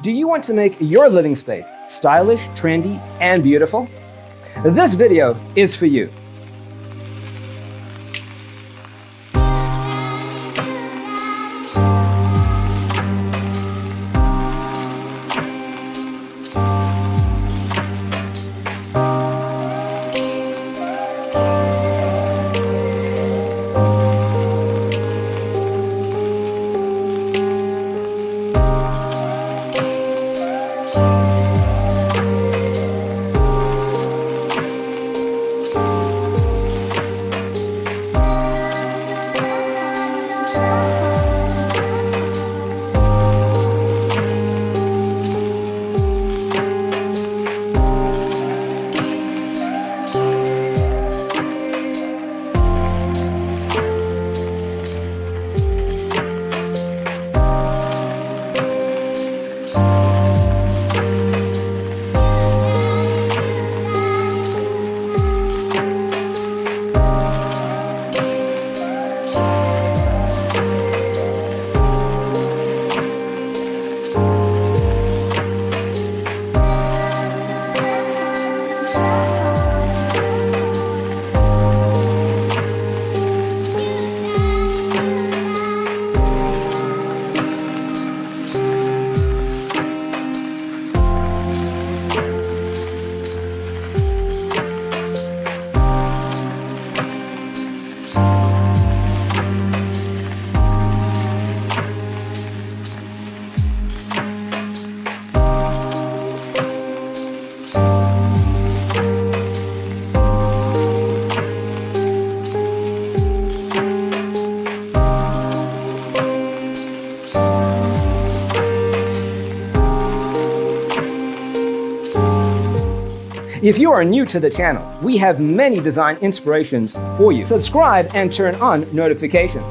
Do you want to make your living space stylish, trendy, and beautiful? This video is for you. If you are new to the channel, we have many design inspirations for you. Subscribe and turn on notifications.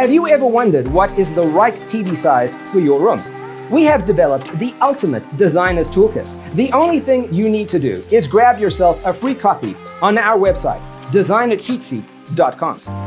Have you ever wondered what is the right TV size for your room? We have developed the ultimate designer's toolkit. The only thing you need to do is grab yourself a free copy on our website, designercheatsheet.com.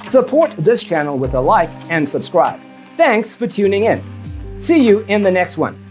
Support this channel with a like and subscribe. Thanks for tuning in. See you in the next one.